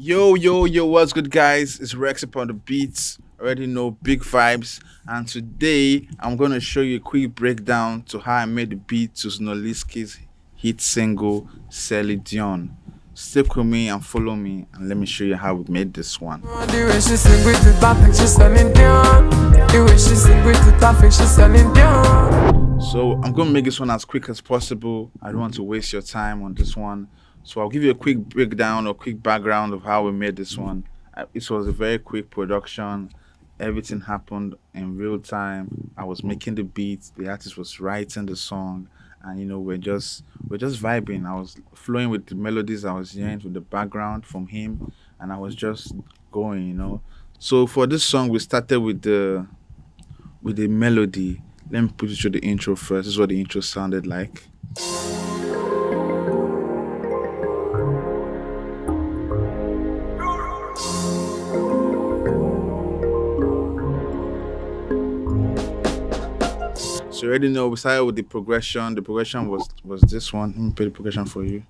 Yo, what's good, guys? It's Rex upon the beats. Already know big vibes. And today, I'm going to show you a quick breakdown to how I made the beat to Zinoleesky's hit single, Celine Dion. Stick with me and follow me, and let me show you how we made this one. The way she sing with it, I think she's Celine Dion. The way she sing with it, I think she's Celine Dion. So I'm going to make this one as quick as possible. I don't want to waste your time on this one. So I'll give you a quick breakdown or quick background of how we made this one. It was a very quick production. Everything happened in real time. I was making the beats. The artist was writing the song, and we're just vibing. I was flowing with the melodies I was hearing with the background from him, and I was just going. So for this song, we started with the melody. Let me put you through the intro first. This is what the intro sounded like. So you already know we started with the progression. The progression was this one. Let me play the progression for you.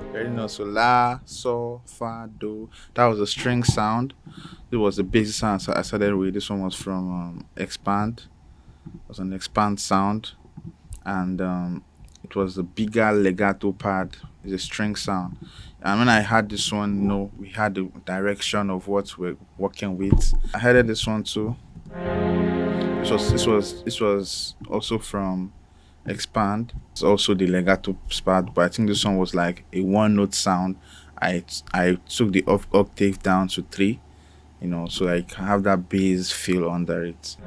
You already know. So la, so, fa, do. That was a string sound. It was the basic sound. So I started with this one was from Expand. It was an Expand sound, and it was a bigger legato pad. It's a string sound. And when I had this one, we had the direction of what we're working with. I heard this one too. This was also from Expand. It's also the legato part, but I think this one was like a one note sound. I took the octave down to 3, so I can have that bass feel under it.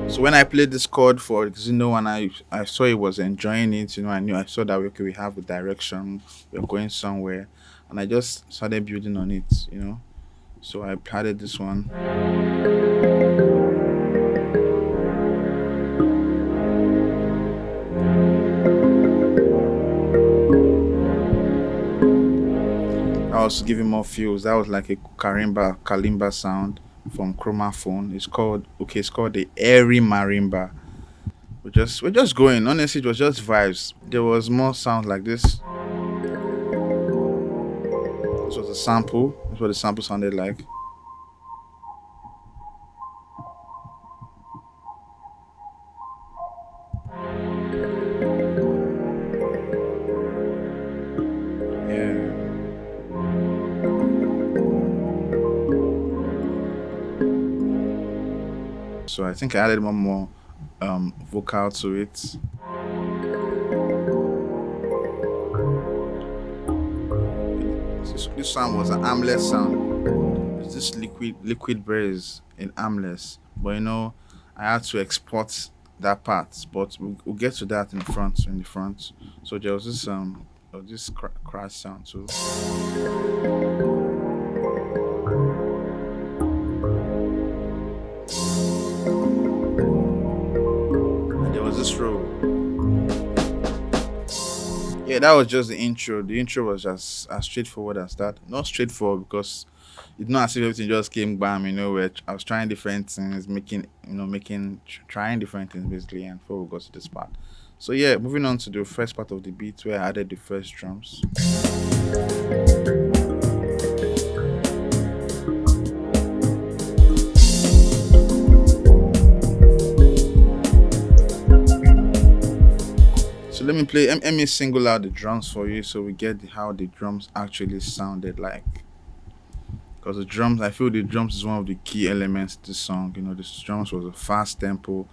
So when I played this chord for Zino and I saw he was enjoying it, I saw that okay, we have a direction, we're going somewhere, and I just started building on it. So I added this one. I was giving more feels. That was like a kalimba sound from Chromaphone. It's called the airy marimba. We're just going. Honestly, it was just vibes. There was more sound like this. This was a sample. That's what the sample sounded like. Yeah. So I think I added one more vocal to it. This sound was an armless sound. It's this liquid bass in armless. But I had to export that part. But we'll get to that in the front. So there was this crash sound too. There was this row. Yeah, that was just the intro. The intro was just as straightforward as that. Not straightforward because it's not as if everything just came bam. Where I was trying different things, trying different things basically, and before we got to this part. So yeah, moving on to the first part of the beat where I added the first drums. So let me single out the drums for you so we get how the drums actually sounded like. Because I feel the drums is one of the key elements to this song. This drums was a fast tempo.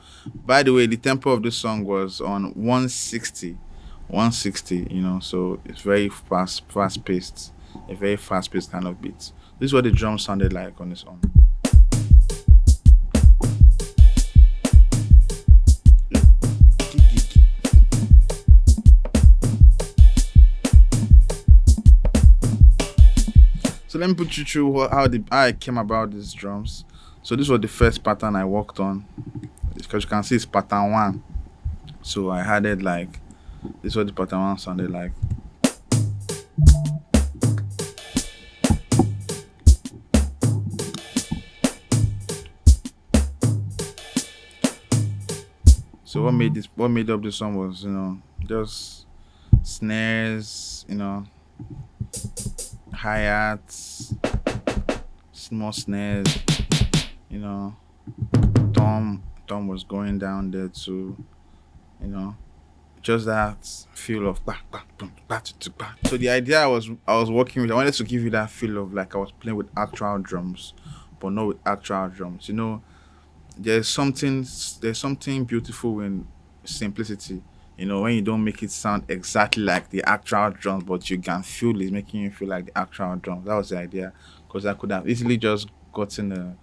By the way, the tempo of this song was on 160. 160, so it's very fast paced. A very fast paced kind of beat. This is what the drums sounded like on its own. So let me put you through how I came about these drums. So this was the first pattern I worked on. Because you can see it's pattern 1. So I added like this is what the pattern one sounded like. So what made up this song was, just snares, hi-hats, small snares, you know, Tom was going down there too, you know, just that feel of back, back, boom, back to back. So the idea I was working with, I wanted to give you that feel of like I was playing with actual drums, but not with actual drums. There's something beautiful in simplicity. When you don't make it sound exactly like the actual drums, but you can feel it's making you feel like the actual drums. That was the idea, because I could have easily just gotten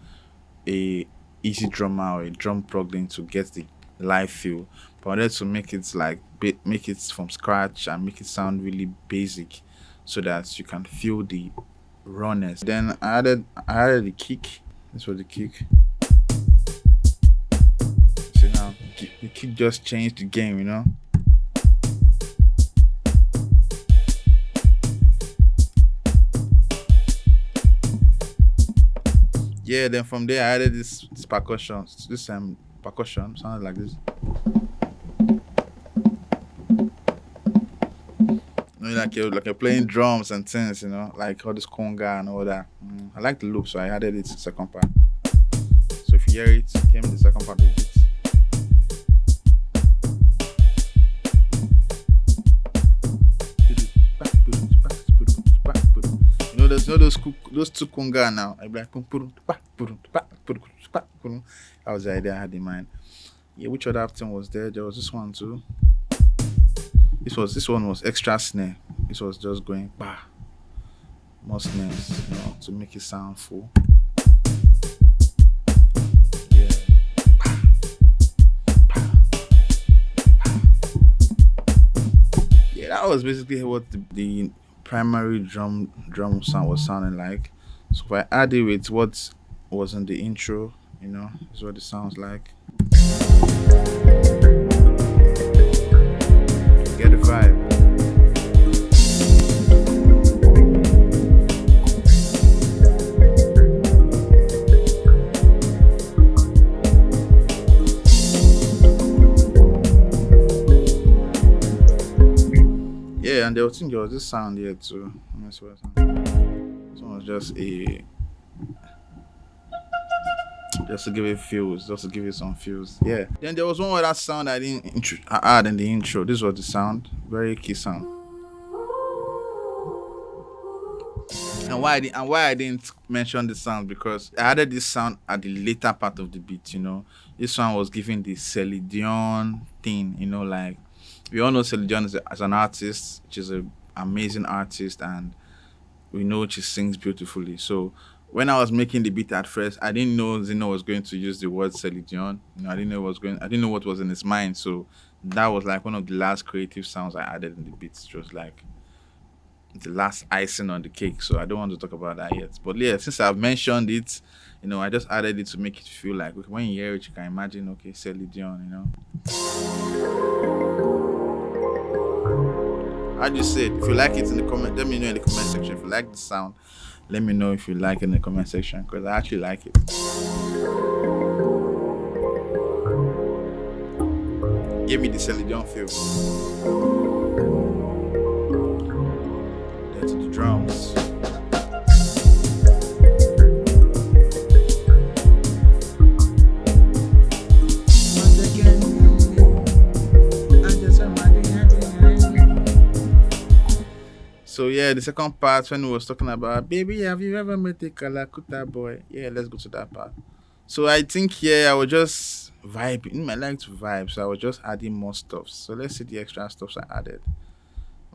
a easy drummer or a drum plugged in to get the live feel, but I wanted to make it like make it from scratch and make it sound really basic, so that you can feel the rawness. Then I added the kick. This was the kick. So now the kick just changed the game. Yeah, then from there I added this percussion. This percussion sounded like this. Like you're playing drums and things, like all this conga and all that. I like the loop, so I added it to the second part. So if you hear it came in the second part of it. Those two conga now. I'd be like, that was the idea I had in mind. Yeah, which other thing was there? There was this one too. This one was extra snare. This was just going bah, more snares, to make it sound full. Yeah. Bah, bah, bah. Yeah, that was basically what the primary drum sound was sounding like. So if I add it with what was in the intro, is what it sounds like. Get the vibe. Yeah, and there was this sound here too. Let me see what sound. This one was just to give it feels, just to give it some feels. Yeah. Then there was one other sound I add in the intro. This was the sound, very key sound. And why I didn't mention the sound, because I added this sound at the later part of the beat. This one was giving the Celine Dion thing. Like we all know Celine Dion as an artist. She's an amazing artist, and we know she sings beautifully. So when I was making the beat at first, I didn't know Zeno was going to use the word Celine Dion. I didn't know what was in his mind. So that was like one of the last creative sounds I added in the beat. It was like the last icing on the cake. So I don't want to talk about that yet. But yeah, since I've mentioned it, I just added it to make it feel like when you hear it, you can imagine, okay, Celine Dion, How do you say it? If you like it in the comment, let me know in the comment section. If you like the sound, let me know if you like it in the comment section, because I actually like it. Give me the Celine Dion feel. Then to the drums. So yeah, the second part when we was talking about, baby, have you ever met a Kalakuta boy? Yeah, let's go to that part. So I think I was just vibing. I like to vibe, so I was just adding more stuff. So let's see the extra stuffs I added.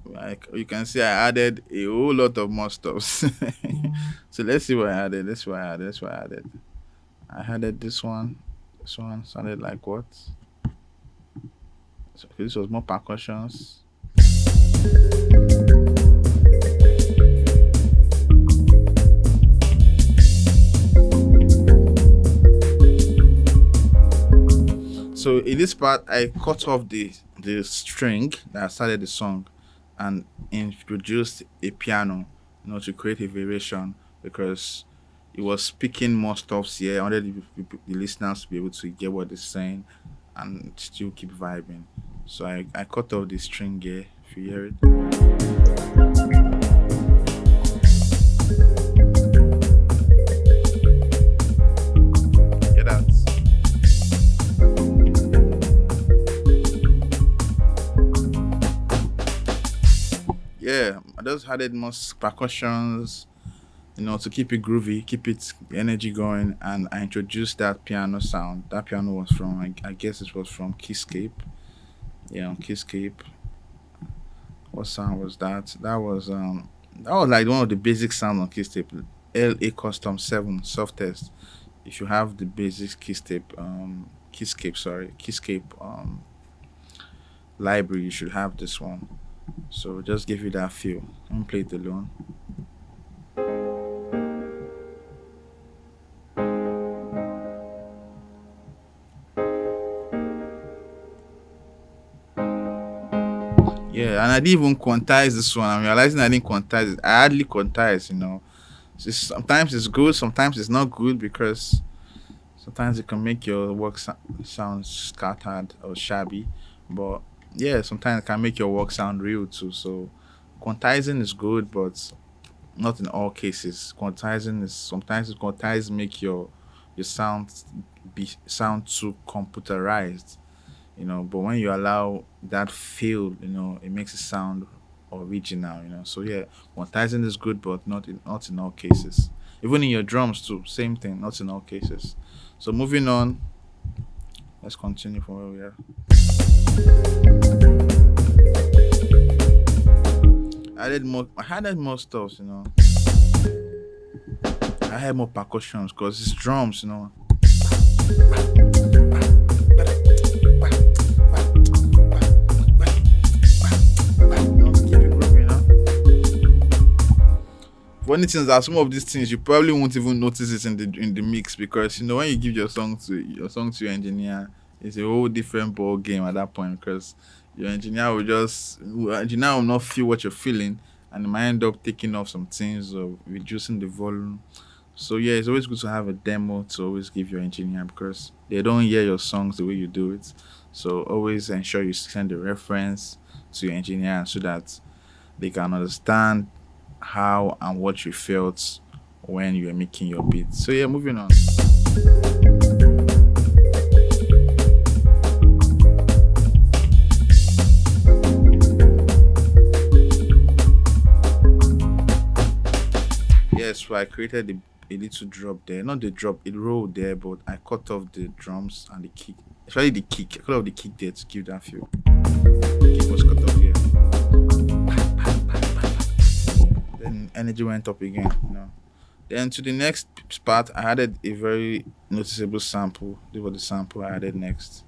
Like you can see, I added a whole lot of more stuffs. So let's see what I added. I added this one. This one sounded like what? So this was more percussions. So in this part, I cut off the string that started the song, and introduced a piano, to create a variation because it was speaking more stuffs here. I wanted the listeners to be able to get what they're saying and still keep vibing. So I cut off the string here. If you hear it, hear that? Yeah, I just added more percussions, to keep it groovy, keep it the energy going, and I introduced that piano sound. That piano was from, I guess it was from Keyscape. Yeah, on Keyscape. What sound was that? That was like one of the basic sound on Keyscape. LA Custom 7 soft test. If you have the basic Keyscape library, you should have this one. So just give you that feel. Don't play it alone. Yeah, and I didn't even quantize this one. I'm realizing I didn't quantize it. I hardly quantize. Sometimes it's good, sometimes it's not good because sometimes it can make your work sound scattered or shabby. But yeah, sometimes it can make your work sound real too. So quantizing is good, but not in all cases. Quantizing is sometimes quantize make your sound sound too computerized. But when you allow that feel, it makes it sound original. So yeah, quantizing is good, but not in all cases. Even in your drums too, same thing, not in all cases. So moving on, let's continue from where we are. I added more stuff. I had more percussions because it's drums. Keep it groovy. Funny things are some of these things you probably won't even notice it in the mix because when you give your song to your engineer, it's a whole different ball game at that point because your engineer will not feel what you're feeling and it might end up taking off some things or reducing the volume. So yeah, it's always good to have a demo to always give your engineer because they don't hear your songs the way you do it. So always ensure you send the reference to your engineer so that they can understand how and what you felt when you were making your beat. So yeah, moving on. Yes, so I created a little drop there. Not the drop, it rolled there, but I cut off the drums and the kick. Especially the kick. I cut off the kick there to give that feel. The kick was cut off here. Then energy went up again. Then to the next part, I added a very noticeable sample. This was the sample I added next.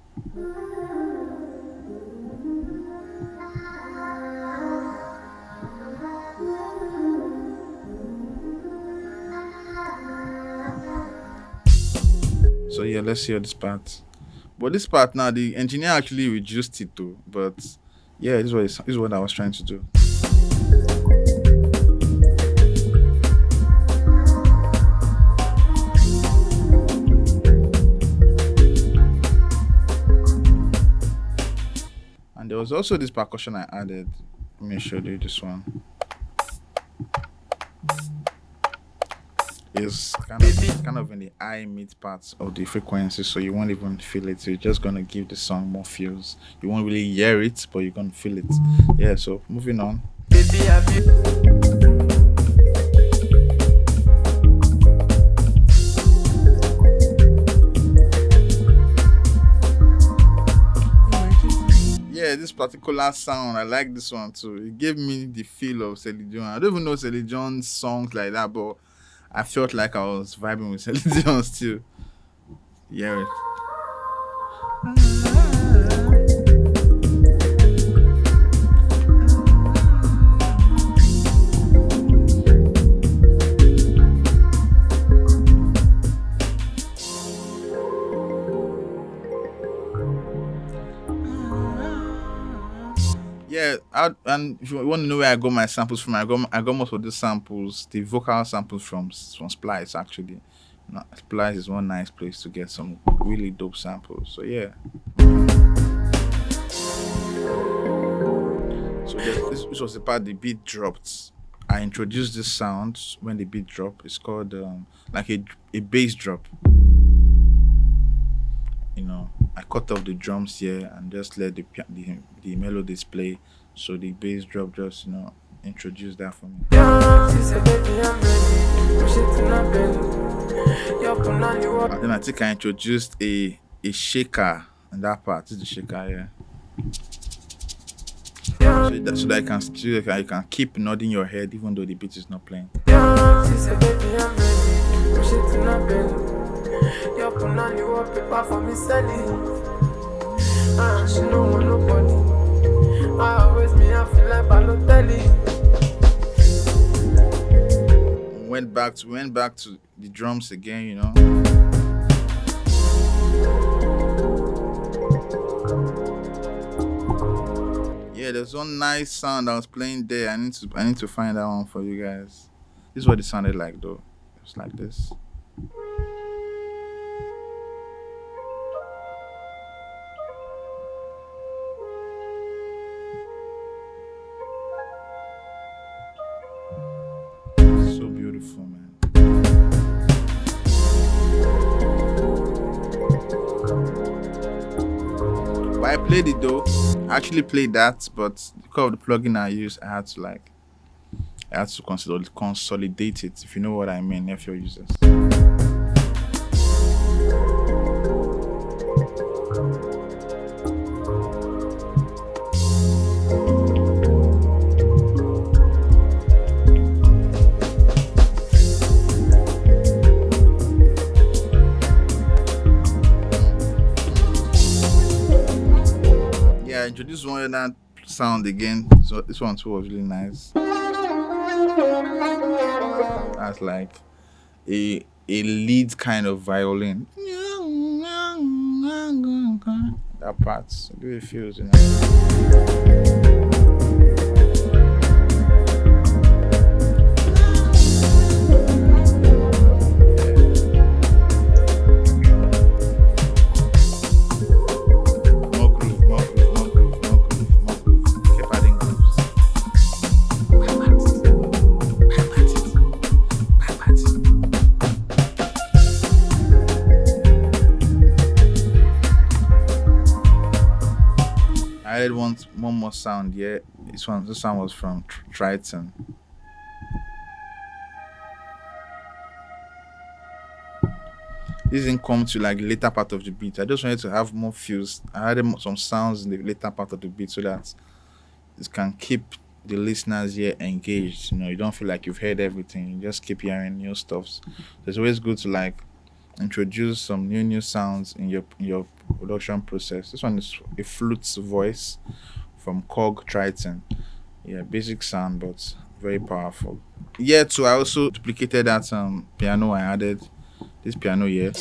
So yeah, let's hear this part. But this part now, the engineer actually reduced it too. But yeah, this is what I was trying to do. And there was also this percussion I added. Let me show you this one. It's kind of in the high mid parts of the frequency, so you won't even feel it. So you're just gonna give the song more feels. You won't really hear it, but you're gonna feel it. Yeah. So moving on. Baby, have you? Yeah, this particular sound, I like this one too. It gave me the feel of Celine Dion. I don't even know Celine Dion's songs like that, but I felt like I was vibing with Celine Dion still. Yeah. Yeah, and if you want to know where I got my samples from, I got most of the samples, the vocal samples from Splice actually. Splice is one nice place to get some really dope samples. So yeah. So this was the part the beat dropped. I introduced this sound when the beat drop. It's called like a bass drop. I cut off the drums here and just let the melodies play. So the bass drop just introduce that for me. She said, baby, I'm ready. Push it till I'm ready. You're pulling on you up. And then I think I introduced a shaker in that part. This is the shaker here. So that you can keep nodding your head even though the beat is not playing. She said, baby, I'm ready. Push it till I'm ready. You're pulling on you up. Paper for me, Sally. She don't want nobody. I always me, I feel like Balotelli. Went back to the drums again. Yeah, there's one nice sound I was playing there. I need to find that one for you guys. This is what it sounded like though. It's like this. So beautiful, man. But I played it though. I actually played that, but because of the plugin I used, I had to consolidate it, if you know what I mean, if your users. Yeah, I introduced one of that sound again. So this one too was really nice. That's like a lead kind of violin. That part, the way it feels. More groove, more groove, more groove, more groove, more groove. Keep adding grooves. I added one more sound. Yeah, this sound was from Triton. This didn't come to like the later part of the beat. I just wanted to have more feels. I added some sounds in the later part of the beat so that it can keep the listeners here engaged. You don't feel like you've heard everything. You just keep hearing new stuff. So it's always good to like introduce some new sounds in your production process. This one is a flute voice from Cog Triton. Yeah, basic sound but very powerful. Yeah, too. I also duplicated that piano. I added this piano here.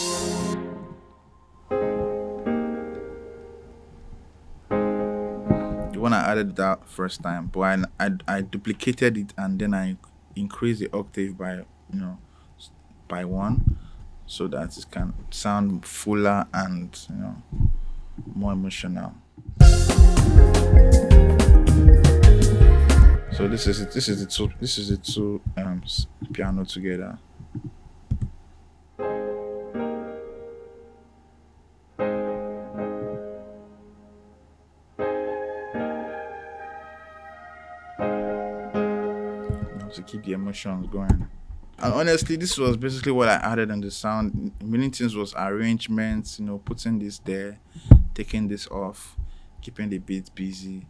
The one I added that first time, but I duplicated it and then I increased the octave by one, so that it can sound fuller and more emotional. So this is it. This is the two piano together. To keep the emotions going. And honestly, this was basically what I added on the sound. Many things was arrangements, putting this there, taking this off, keeping the beat busy,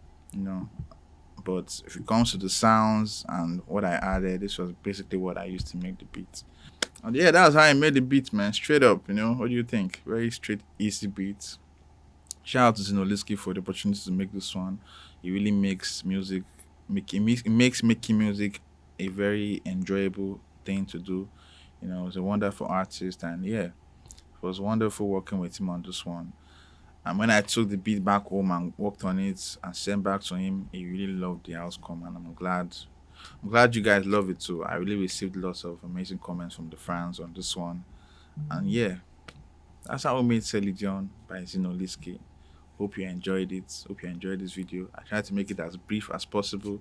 But if it comes to the sounds and what I added, this was basically what I used to make the beat. And yeah, that's how I made the beat, man. Straight up, What do you think? Very straight, easy beat. Shout out to Zinoleesky for the opportunity to make this one. It really makes music, it makes making music a very enjoyable thing to do. He's a wonderful artist, and yeah, it was wonderful working with him on this one. And when I took the beat back home and worked on it and sent back to him, he really loved the outcome, and I'm glad. I'm glad you guys love it too. I really received lots of amazing comments from the fans on this one, and yeah, that's how we made Celine Dion by Zinoleesky. Hope you enjoyed it. Hope you enjoyed this video. I tried to make it as brief as possible,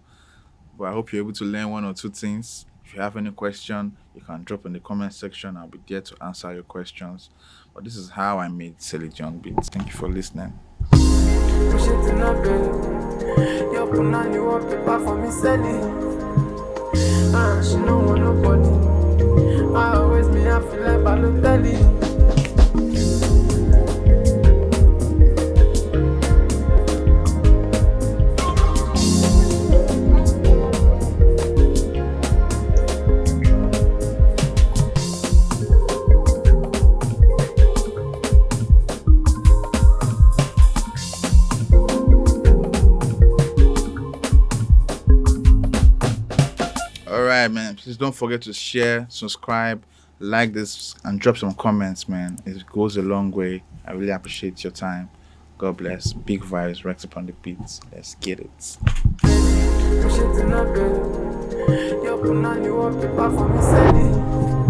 but I hope you're able to learn one or two things. If you have any question, you can drop in the comment section. I'll be there to answer your questions. But this is how I made Celine Dion beats. Thank you for listening. Push it in a bed. Your punani want paper for me selling. She no want nobody. I always me, I feel like Balotelli. All right, man. Please don't forget to share, subscribe, like this, and drop some comments, man. It goes a long way. I really appreciate your time. God bless. Big vibes, Rex upon the beats. Let's get it. Push it in a bed. Your punani want paper for me selling.